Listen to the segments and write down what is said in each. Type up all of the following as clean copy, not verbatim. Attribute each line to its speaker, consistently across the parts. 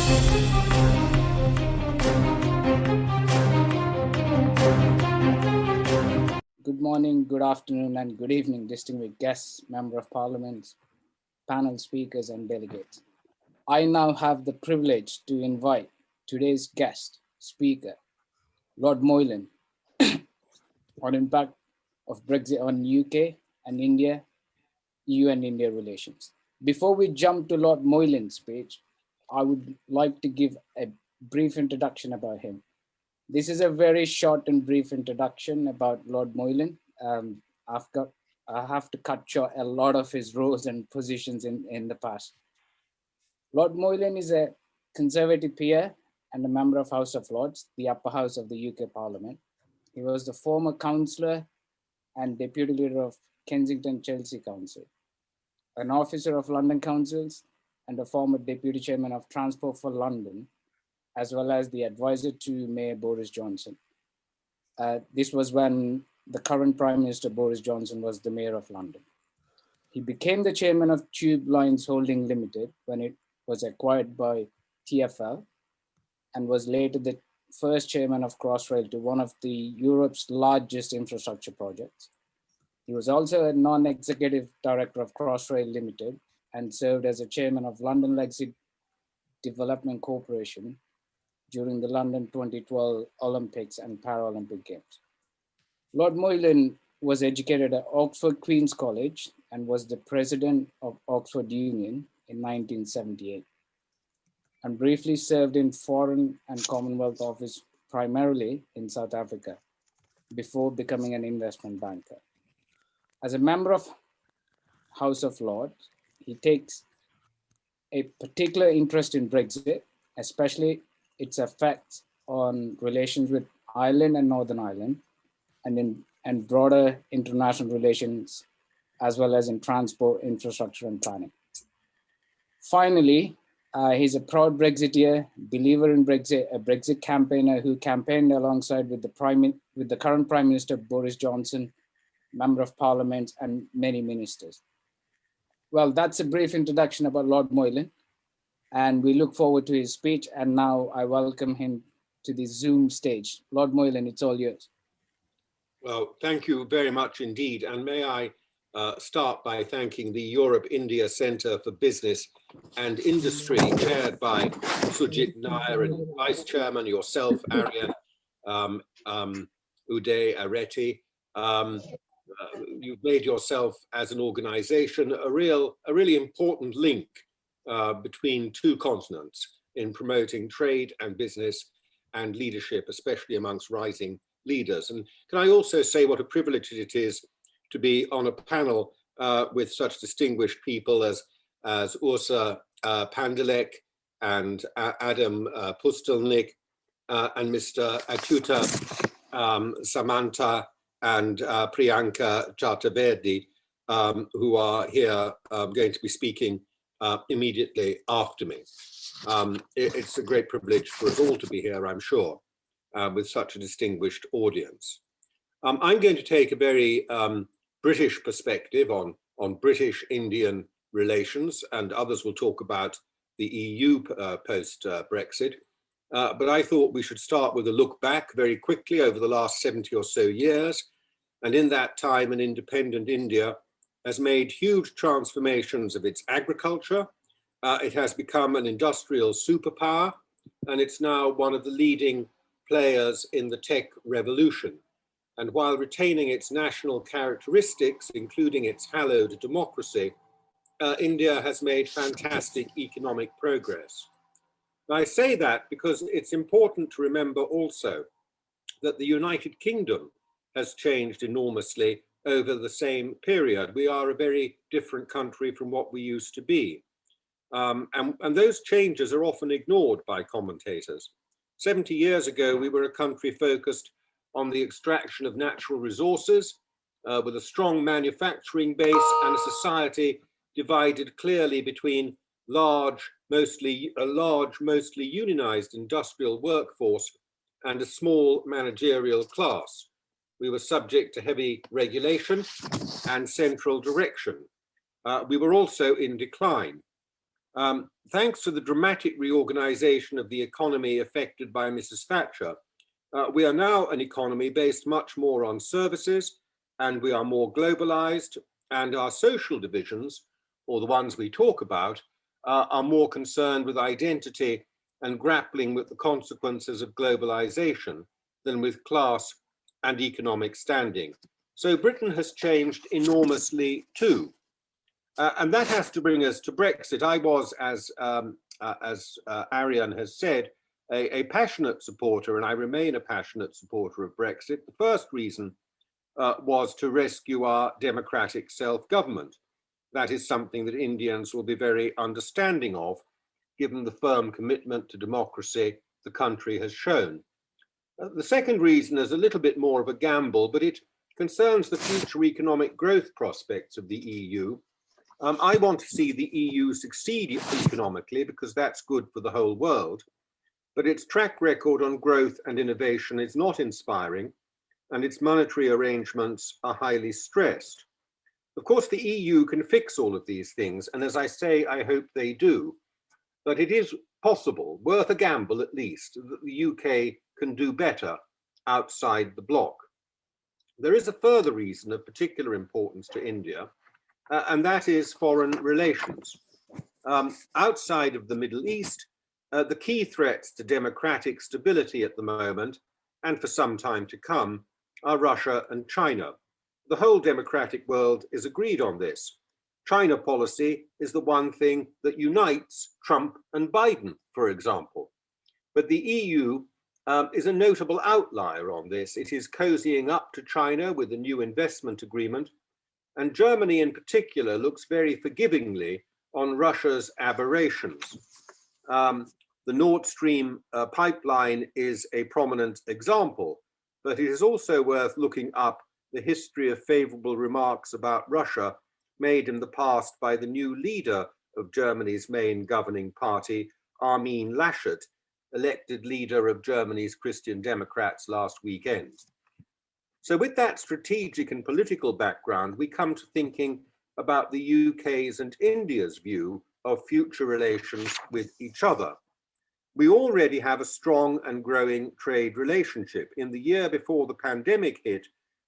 Speaker 1: Good morning, good afternoon, and good evening, distinguished guests, Member of Parliament, panel speakers, and delegates. I now have the privilege to invite today's guest speaker, Lord Moylan, on impact of Brexit on UK and India, EU and India relations. Before we jump to Lord Moylan's speech, I would like to give a brief introduction about him. This is a very short and brief introduction about Lord Moylan. I have to cut short a lot of his roles and positions in the past. Lord Moylan is a Conservative peer and a member of House of Lords, the upper house of the UK Parliament. He was the former councillor and deputy leader of Kensington Chelsea Council, an officer of London Councils, and a former deputy chairman of Transport for London, as well as the advisor to Mayor Boris Johnson. This was when the current Prime Minister Boris Johnson was the Mayor of London. He became the chairman of Tube Lines Holding Limited when it was acquired by TfL, and was later the first chairman of Crossrail to one of the Europe's largest infrastructure projects. He was also a non-executive director of Crossrail Limited and served as a chairman of London Legacy Development Corporation during the London 2012 Olympics and Paralympic Games. Lord Moylan was educated at Oxford Queen's College and was the president of Oxford Union in 1978, and briefly served in Foreign and Commonwealth Office primarily in South Africa before becoming an investment banker. As a member of House of Lords, he takes a particular interest in Brexit, especially its effects on relations with Ireland and Northern Ireland, and broader international relations, as well as in transport, infrastructure, and planning. Finally, he's a proud Brexiteer, believer in Brexit, a Brexit campaigner who campaigned alongside with the current Prime Minister Boris Johnson, Member of Parliament, and many ministers. Well, that's a brief introduction about Lord Moylan, and we look forward to his speech. And now I welcome him to the Zoom stage. Lord Moylan, it's all yours.
Speaker 2: Well, thank you very much indeed. And may I start by thanking the Europe India Centre for Business and Industry, chaired by Sujit Nair, and Vice Chairman, yourself, Aryan, Uday Areti. You've made yourself as an organization a really important link between two continents in promoting trade and business and leadership, especially amongst rising leaders. And can I also say what a privilege it is to be on a panel with such distinguished people as Ursa Pandalek and Adam Pustelnik and Mr. Achyuta Samanta and Priyanka Chaturvedi, who are here going to be speaking immediately after me. It's a great privilege for us all to be here, I'm sure, with such a distinguished audience. I'm going to take a very British perspective on British-Indian relations, and others will talk about the EU post-Brexit. But I thought we should start with a look back very quickly over the last 70 or so years. And in that time, an independent India has made huge transformations of its agriculture. It has become an industrial superpower, and it's now one of the leading players in the tech revolution. And while retaining its national characteristics, including its hallowed democracy, India has made fantastic economic progress. I say that because it's important to remember also that the United Kingdom has changed enormously over the same period. We are a very different country from what we used to be. And those changes are often ignored by commentators. 70 years ago, we were a country focused on the extraction of natural resources with a strong manufacturing base and a society divided clearly between a large, mostly unionized industrial workforce and a small managerial class. We were subject to heavy regulation and central direction. We were also in decline. Thanks to the dramatic reorganization of the economy affected by Mrs. Thatcher, we are now an economy based much more on services, and we are more globalized, and our social divisions, or the ones we talk about, are more concerned with identity and grappling with the consequences of globalization than with class and economic standing. So Britain has changed enormously too. And that has to bring us to Brexit. I was, as Arian has said, a passionate supporter, and I remain a passionate supporter of Brexit. The first reason was to rescue our democratic self-government. That is something that Indians will be very understanding of, given the firm commitment to democracy the country has shown. The second reason is a little bit more of a gamble, but it concerns the future economic growth prospects of the EU. I want to see the EU succeed economically because that's good for the whole world, but its track record on growth and innovation is not inspiring, and its monetary arrangements are highly stressed. Of course, the EU can fix all of these things, and as I say, I hope they do, but it is possible, worth a gamble at least, that the UK can do better outside the bloc. There is a further reason of particular importance to India, and that is foreign relations. Outside of the Middle East, the key threats to democratic stability at the moment, and for some time to come, are Russia and China. The whole democratic world is agreed on this. China policy is the one thing that unites Trump and Biden, for example. But the EU is a notable outlier on this. It is cozying up to China with a new investment agreement, and Germany in particular looks very forgivingly on Russia's aberrations. The Nord Stream pipeline is a prominent example, but it is also worth looking up the history of favorable remarks about Russia made in the past by the new leader of Germany's main governing party, Armin Laschet, elected leader of Germany's Christian Democrats last weekend. So with that strategic and political background, we come to thinking about the UK's and India's view of future relations with each other. We already have a strong and growing trade relationship. In the year before the pandemic hit,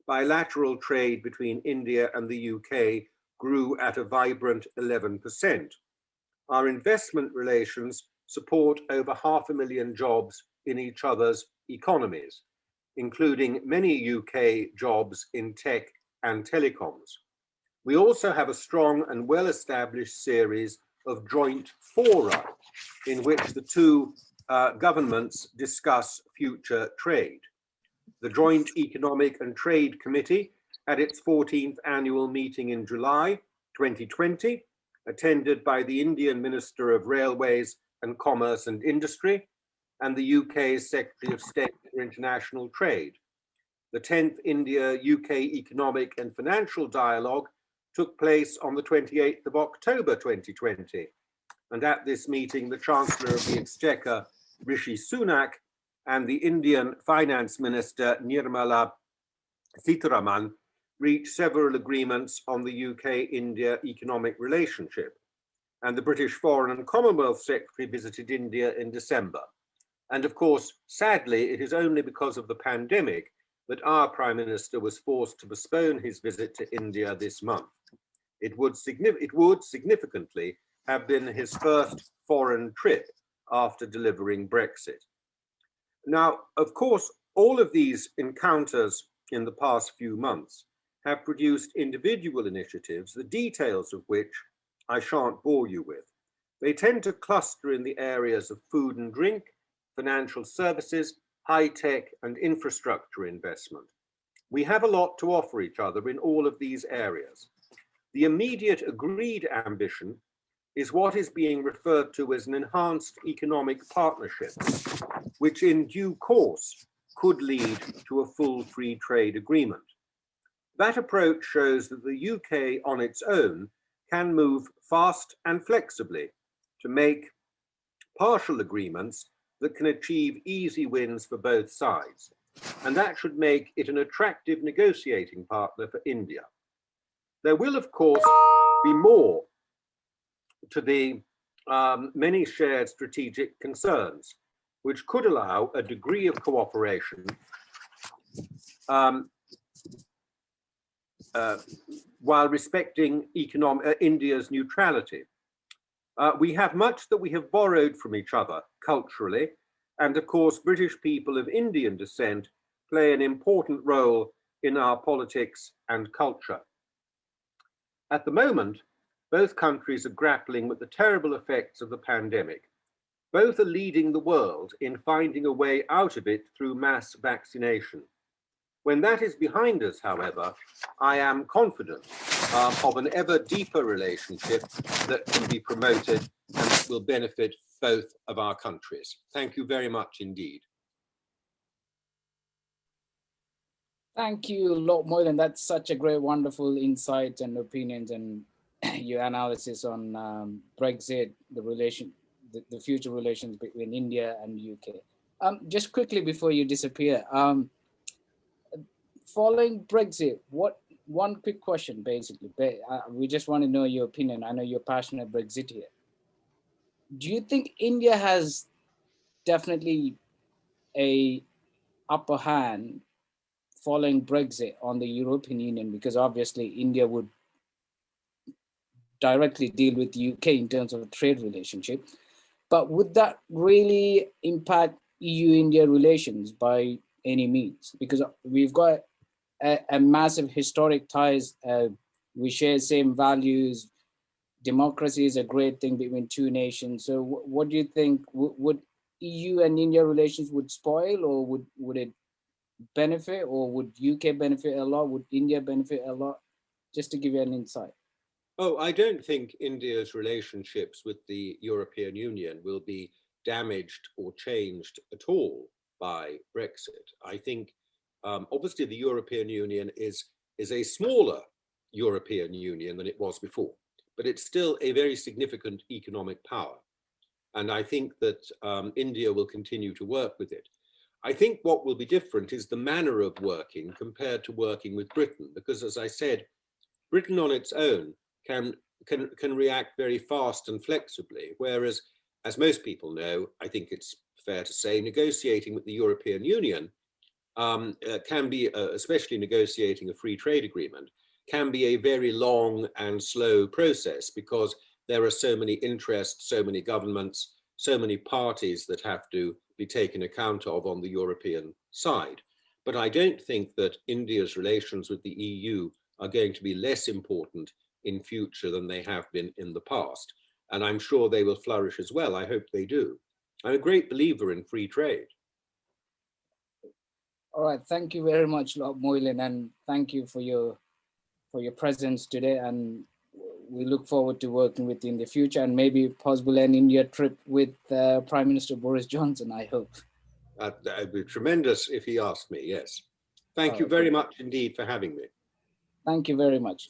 Speaker 2: bilateral trade between India and the UK grew at a vibrant 11%. Our investment relations support over 500,000 jobs in each other's economies, including many UK jobs in tech and telecoms. We also have a strong and well-established series of joint fora in which the two governments discuss future trade. The Joint Economic and Trade Committee at its 14th annual meeting in July 2020, attended by the Indian Minister of Railways and Commerce and Industry and the UK's Secretary of State for International Trade. The 10th India-UK Economic and Financial Dialogue took place on the 28th of October 2020. And at this meeting, the Chancellor of the Exchequer, Rishi Sunak, and the Indian Finance Minister, Nirmala Sitharaman, reached several agreements on the UK-India economic relationship. And the British Foreign and Commonwealth Secretary visited India in December. And of course, sadly, it is only because of the pandemic that our Prime Minister was forced to postpone his visit to India this month. It would significantly have been his first foreign trip after delivering Brexit. Now, of course, all of these encounters in the past few months have produced individual initiatives, the details of which I shan't bore you with. They tend to cluster in the areas of food and drink, financial services, high-tech and infrastructure investment. We have a lot to offer each other in all of these areas. The immediate agreed ambition is what is being referred to as an enhanced economic partnership, which in due course could lead to a full free trade agreement. That approach shows that the UK on its own can move fast and flexibly to make partial agreements that can achieve easy wins for both sides. And that should make it an attractive negotiating partner for India. There will, of course, be more to the many shared strategic concerns, which could allow a degree of cooperation while respecting India's neutrality. We have much that we have borrowed from each other culturally, and of course, British people of Indian descent play an important role in our politics and culture. At the moment, both countries are grappling with the terrible effects of the pandemic. Both are leading the world in finding a way out of it through mass vaccination. When that is behind us, however, I am confident of an ever deeper relationship that can be promoted and that will benefit both of our countries. Thank you very much indeed.
Speaker 1: Thank you, Lord Moylan. That's such a great, wonderful insight and opinions and your analysis on Brexit, the future relations between India and UK. Just quickly before you disappear, following Brexit, one quick question, basically. We just want to know your opinion. I know you're passionate Brexit here. Do you think India has definitely a upper hand following Brexit on the European Union? Because obviously India would directly deal with the UK in terms of a trade relationship. But would that really impact EU-India relations by any means? Because we've got a massive historic ties. We share same values. Democracy is a great thing between two nations. So what do you think? Would EU and India relations would spoil, or would it benefit, or would UK benefit a lot? Would India benefit a lot? Just to give you an insight.
Speaker 2: Oh, I don't think India's relationships with the European Union will be damaged or changed at all by Brexit. I think obviously the European Union is a smaller European Union than it was before, but it's still a very significant economic power. And I think that India will continue to work with it. I think what will be different is the manner of working compared to working with Britain, because as I said, Britain on its own can react very fast and flexibly, whereas, as most people know, I think it's fair to say, negotiating with the European Union can be, especially negotiating a free trade agreement, can be a very long and slow process because there are so many interests, so many governments, so many parties that have to be taken account of on the European side. But I don't think that India's relations with the EU are going to be less important in future than they have been in the past. And I'm sure they will flourish as well. I hope they do. I'm a great believer in free trade.
Speaker 1: All right, thank you very much, Lord Moylan, and thank you for your presence today. And we look forward to working with you in the future, and maybe possibly an India trip with Prime Minister Boris Johnson, I hope.
Speaker 2: That would be tremendous if he asked me, yes. Thank you very much indeed for having me.
Speaker 1: Thank you very much.